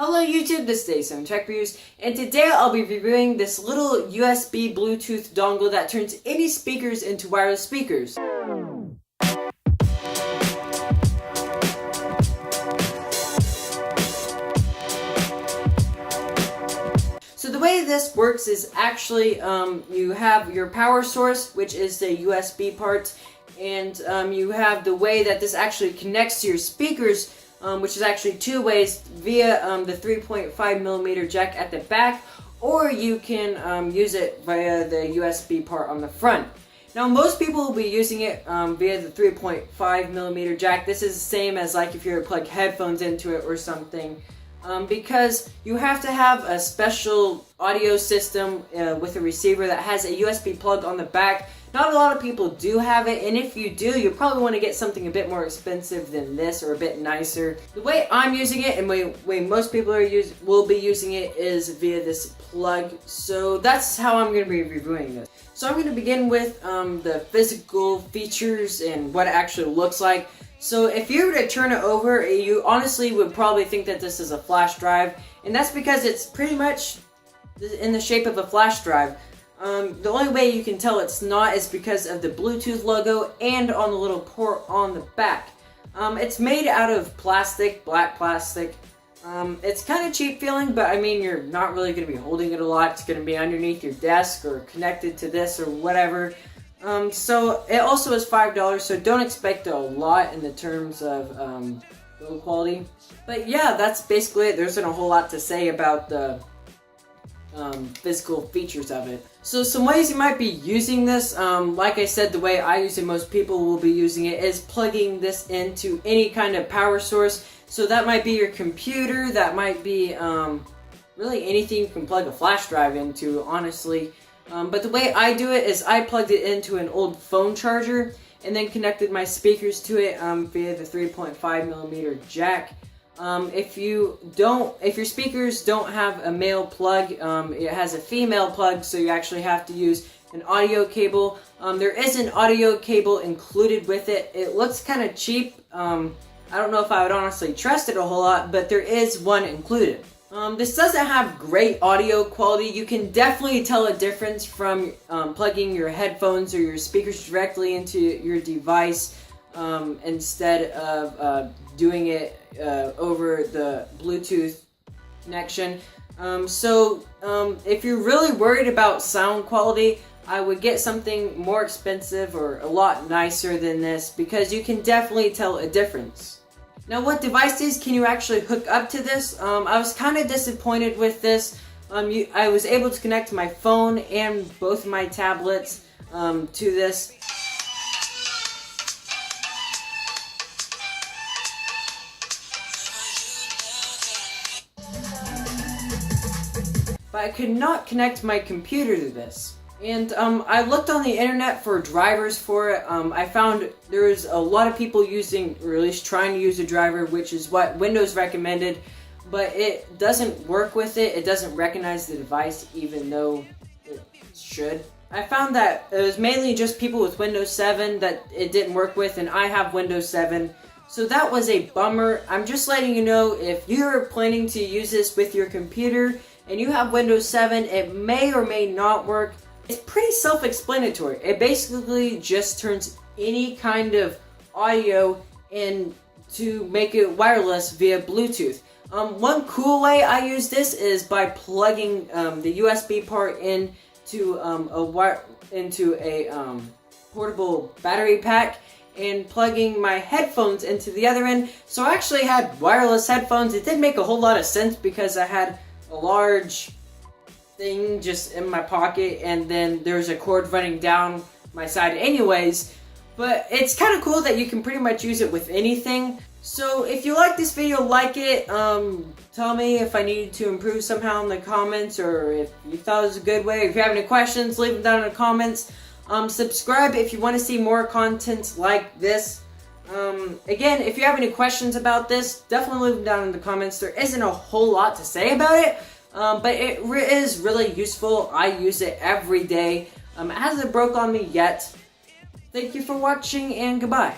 Hello YouTube, this is Day7 Tech Reviews, and today I'll be reviewing this little USB Bluetooth dongle that turns any speakers into wireless speakers. So the way this works is actually you have your power source, which is the USB part, and you have the way that this actually connects to your speakers, which is actually two ways, via the 3.5mm jack at the back, or you can use it via the USB part on the front. Now most people will be using it via the 3.5mm jack. This is the same as like if you were to plug headphones into it or something, because you have to have a special audio system with a receiver that has a USB plug on the back. Not a lot of people do have it, and if you do, you probably want to get something a bit more expensive than this, or a bit nicer. The way I'm using it, and the way most people will be using it, is via this plug. So that's how I'm going to be reviewing this. So I'm going to begin with the physical features and what it actually looks like. So if you were to turn it over, you honestly would probably think that this is a flash drive, and that's because it's pretty much in the shape of a flash drive. The only way you can tell it's not is because of the Bluetooth logo and on the little port on the back. It's made out of plastic, black plastic. It's kind of cheap feeling, but I mean, you're not really going to be holding it a lot. It's going to be underneath your desk or connected to this or whatever. So it also is $5, so don't expect a lot in the terms of build quality. But yeah, that's basically it. There isn't a whole lot to say about the physical features of it. So some ways you might be using this, like I said, the way I use it, most people will be using it, is plugging this into any kind of power source. So that might be your computer, that might be really anything you can plug a flash drive into, honestly. But the way I do it is I plugged it into an old phone charger and then connected my speakers to it via the 3.5mm jack. If your speakers don't have a male plug, it has a female plug, so you actually have to use an audio cable. There is an audio cable included with it. It looks kind of cheap. I don't know if I would honestly trust it a whole lot, but there is one included. This doesn't have great audio quality. You can definitely tell a difference from plugging your headphones or your speakers directly into your device instead of doing it over the Bluetooth connection. If you're really worried about sound quality, I would get something more expensive or a lot nicer than this, because you can definitely tell a difference. Now, what devices can you actually hook up to this? I was kind of disappointed with this. I was able to connect my phone and both of my tablets to this. But I could not connect my computer to this. And I looked on the internet for drivers for it. I found there's a lot of people using, or at least trying to use a driver, which is what Windows recommended, but it doesn't work with it. It doesn't recognize the device, even though it should. I found that it was mainly just people with Windows 7 that it didn't work with, and I have Windows 7. So that was a bummer. I'm just letting you know, if you're planning to use this with your computer and you have Windows 7, it may or may not work. It's pretty self-explanatory. It basically just turns any kind of audio in to make it wireless via Bluetooth. One cool way I use this is by plugging the USB part into a portable battery pack and plugging my headphones into the other end. So I actually had wireless headphones. It didn't make a whole lot of sense because I had a large thing just in my pocket, and then there's a cord running down my side anyways. But it's kind of cool that you can pretty much use it with anything. So if you like this video, like it. Tell me if I needed to improve somehow in the comments, or if you thought it was a good way. If you have any questions, leave them down in the comments. Subscribe if you want to see more content like this. Again, if you have any questions about this, definitely leave them down in the comments. There isn't a whole lot to say about it, but it is really useful. I use it every day. It hasn't broke on me yet. Thank you for watching, and goodbye.